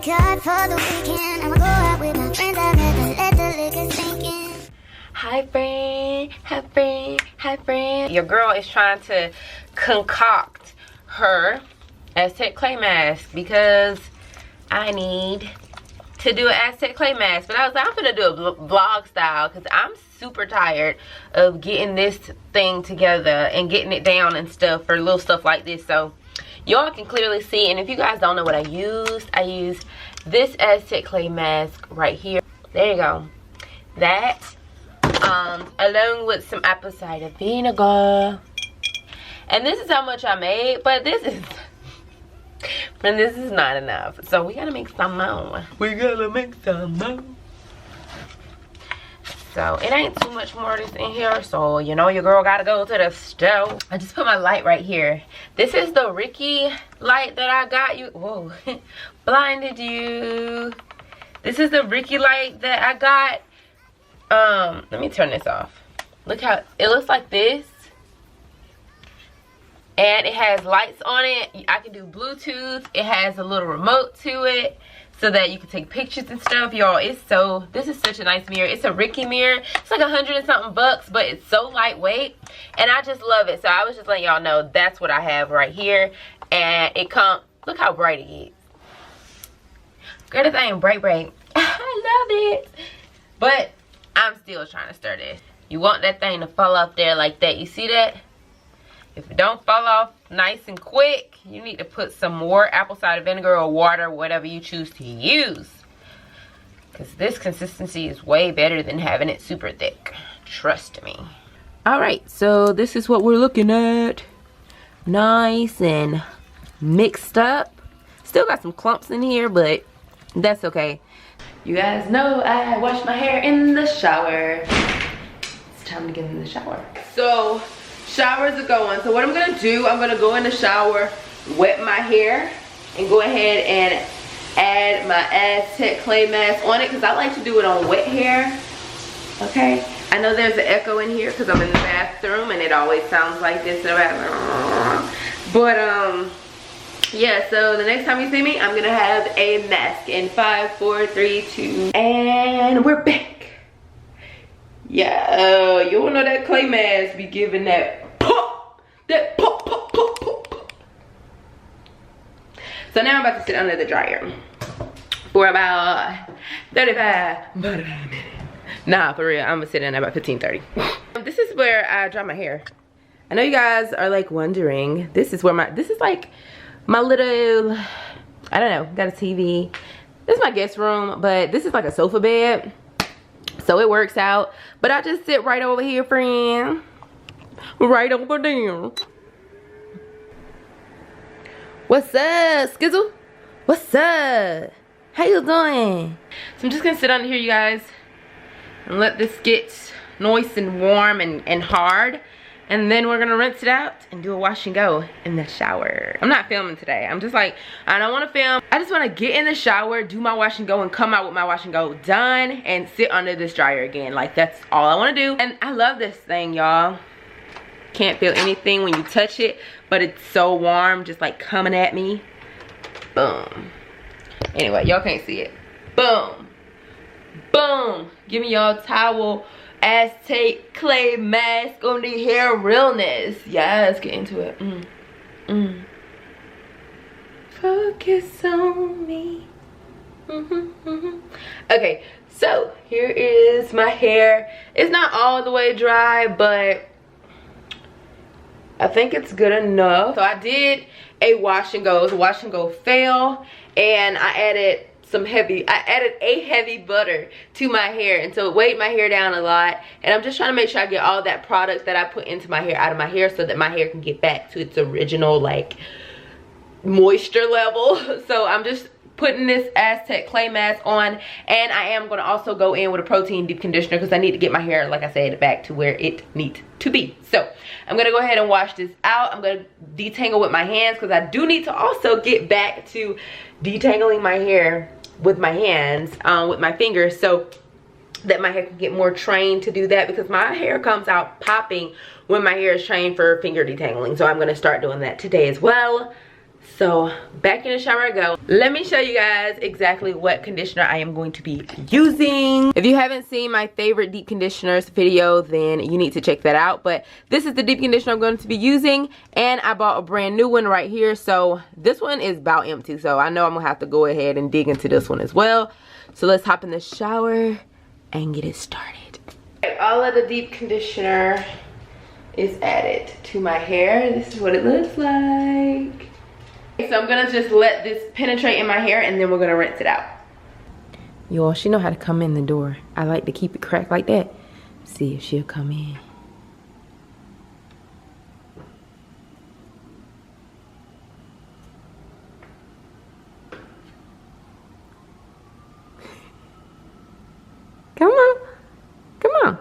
card for the weekend. I'ma go out with my friends. I'd rather let the liquor sink in. Hi friend, hi friend, hi friend. Your girl is trying to concoct her Aztec clay mask because I need to do an Aztec clay mask. But I was like, I'm gonna do a vlog style because I'm super tired of getting this thing together and getting it down and stuff for little stuff like this. So y'all can clearly see, and if you guys don't know what I used this Aztec clay mask right here. There you go. That along with some apple cider vinegar, and this is how much I made, but this is not enough, so we gotta make some more. So it ain't too much more that's in here, so you know your girl gotta go to the stove. I just put my light right here. This is the Ricky light that I got you. Whoa, blinded you. This is the Ricky light that I got. Let me turn this off. Look how it looks like this, and it has lights on it. I can do Bluetooth. It has a little remote to it so that you can take pictures and stuff. Y'all, this is such a nice mirror. It's a Ricky mirror. It's like $100 and something bucks, but it's so lightweight and I just love it. So I was just letting y'all know that's what I have right here, and it comes, look how bright it is. Girl, this ain't bright. I love it, but I'm still trying to stir this. You want that thing to fall off there like that. You see that? If it don't fall off nice and quick, you need to put some more apple cider vinegar or water, whatever you choose to use. Because this consistency is way better than having it super thick. Trust me. Alright, so this is what we're looking at. Nice and mixed up. Still got some clumps in here, but that's okay. You guys know I wash my hair in the shower. It's time to get in the shower. So, showers are going. So what I'm gonna do, I'm gonna go in the shower, wet my hair, and go ahead and add my Aztec clay mask on it, because I like to do it on wet hair. Okay? I know there's an echo in here because I'm in the bathroom and it always sounds like this in the bathroom. But yeah, so the next time you see me, I'm gonna have a mask in 5, 4, 3, 2, and we're back. Yeah, you wanna know that clay mask be giving that pop, pop, pop, pop. So now I'm about to sit under the dryer for about 35 minutes. Nah, for real, I'm gonna sit in about 15-30. This is where I dry my hair. I know you guys are like wondering, this is like my little, I don't know, got a TV. This is my guest room, but this is like a sofa bed, so it works out. But I just sit right over here, friend. Right over there. What's up, Skizzle? What's up? How you doing? So I'm just gonna sit under here, you guys, and let this get nice and warm and hard. And then we're gonna rinse it out and do a wash and go in the shower. I'm not filming today. I'm just like, I don't wanna film. I just wanna get in the shower, do my wash and go, and come out with my wash and go done and sit under this dryer again. Like, that's all I wanna do. And I love this thing, y'all. Can't feel anything when you touch it, but it's so warm, just like coming at me. Boom. Anyway, y'all can't see it. Boom. Boom. Give me y'all towel. Aztec clay mask on the hair realness. Yeah, let's get into it. Focus on me. Okay, so here is my hair. It's not all the way dry, but I think it's good enough. So I did a wash and go. It was a wash and go fail, and I added a heavy butter to my hair, and so it weighed my hair down a lot. And I'm just trying to make sure I get all that product that I put into my hair out of my hair, so that my hair can get back to its original like moisture level. So I'm just putting this Aztec clay mask on, and I am going to also go in with a protein deep conditioner because I need to get my hair, like I said, back to where it needs to be. So I'm going to go ahead and wash this out. I'm going to detangle with my hands because I do need to also get back to detangling my hair with my hands, with my fingers, so that my hair can get more trained to do that, because my hair comes out popping when my hair is trained for finger detangling. So I'm going to start doing that today as well. So back in the shower I go. Let me show you guys exactly what conditioner I am going to be using. If you haven't seen my favorite deep conditioners video, then you need to check that out. But this is the deep conditioner I'm going to be using, and I bought a brand new one right here. So this one is about empty, so I know I'm gonna have to go ahead and dig into this one as well. So let's hop in the shower and get it started. All of the deep conditioner is added to my hair. This is what it looks like. So I'm gonna just let this penetrate in my hair, and then we're gonna rinse it out. Y'all, she know how to come in the door. I like to keep it cracked like that. See if she'll come in. Come on. Come on.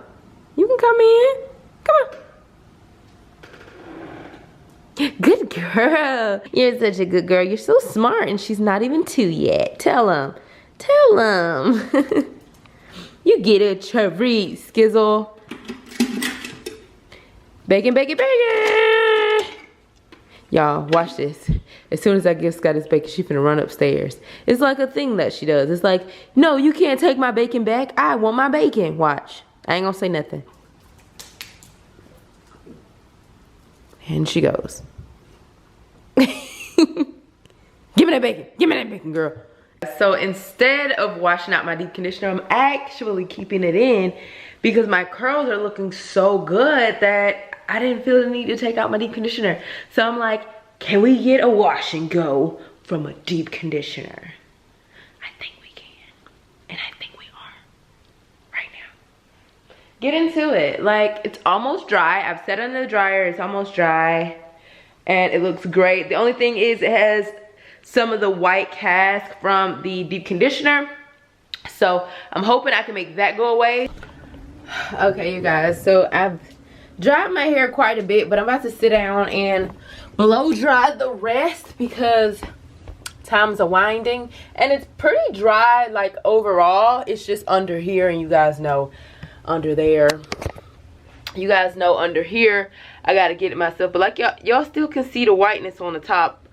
You can come in. Come on. Good girl. You're such a good girl. You're so smart, and she's not even 2 yet. Tell him. Tell him. You get a cherry, Skizzle. Bacon, bacon, bacon. Y'all, watch this. As soon as I give Scott his bacon, she finna run upstairs. It's like a thing that she does. It's like, no, you can't take my bacon back. I want my bacon. Watch. I ain't gonna say nothing. And she goes. Give me that bacon. Give me that bacon, girl. So instead of washing out my deep conditioner, I'm actually keeping it in because my curls are looking so good that I didn't feel the need to take out my deep conditioner. So I'm like, can we get a wash and go from a deep conditioner? I think we can. And I think we are. Right now. Get into it. Like, it's almost dry. I've set it in the dryer. It's almost dry. And it looks great. The only thing is it has some of the white cast from the deep conditioner. So I'm hoping I can make that go away. Okay, you guys. So I've dried my hair quite a bit, but I'm about to sit down and blow dry the rest because time's a winding. And it's pretty dry, like, overall. It's just under here, and you guys know under there. You guys know under here I gotta get it myself, but like y'all still can see the whiteness on the top.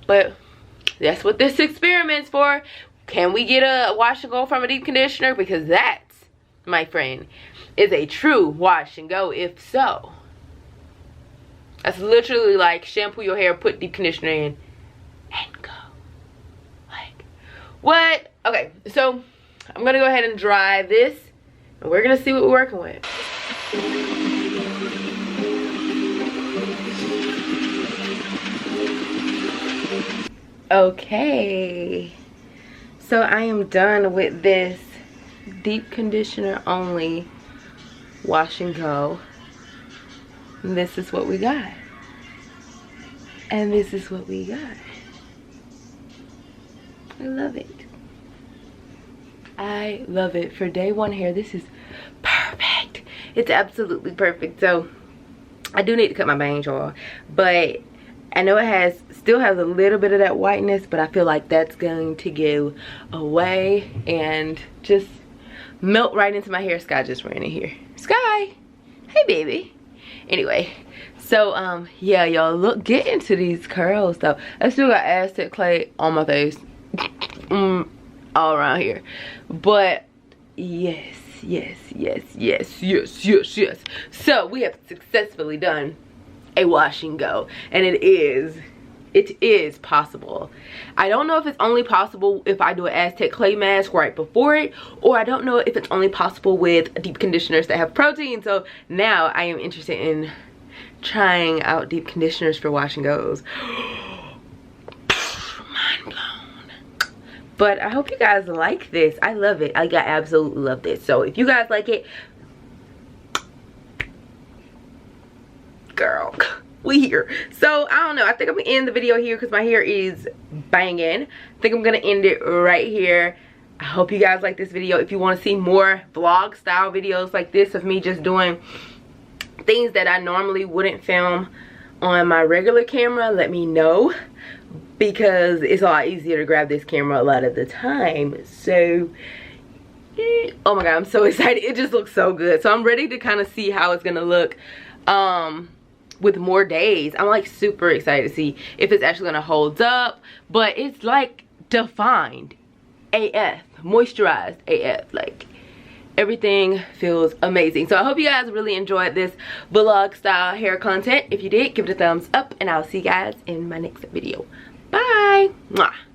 But that's what this experiment's for. Can we get a wash and go from a deep conditioner? Because that, my friend, is a true wash and go. If so, that's literally like shampoo your hair, put deep conditioner in, and go. Like, what? Okay, so I'm gonna go ahead and dry this, and we're gonna see what we're working with. Okay, so I am done with this deep conditioner only wash and go. And this is what we got. And this is what we got. I love it. I love it. For day one hair, this is perfect. It's absolutely perfect. So I do need to cut my bangs, y'all, but I know it still has a little bit of that whiteness, but I feel like that's going to go away and just melt right into my hair. Sky just ran in here. Sky, hey baby. Anyway, so yeah, y'all, look, get into these curls though. I still got Aztec clay on my face, all around here, but yes. So we have successfully done a wash and go, and it is possible. I don't know if it's only possible if I do an Aztec clay mask right before it, or I don't know if it's only possible with deep conditioners that have protein. So now I am interested in trying out deep conditioners for wash and goes. Mind blown. But I hope you guys like this. I love it. I absolutely love this. So if you guys like it, girl, we here. So I don't know, I think I'm gonna end the video here because my hair is banging. I think I'm gonna end it right here. I hope you guys like this video. If you want to see more vlog style videos like this of me just doing things that I normally wouldn't film on my regular camera, let me know, because it's a lot easier to grab this camera a lot of the time. So oh my god, I'm so excited. It just looks so good. So I'm ready to kind of see how it's gonna look with more days. I'm like super excited to see if it's actually gonna hold up, but it's like defined AF, moisturized AF, like everything feels amazing. So I hope you guys really enjoyed this vlog style hair content. If you did, give it a thumbs up, and I'll see you guys in my next video. Bye. Mwah.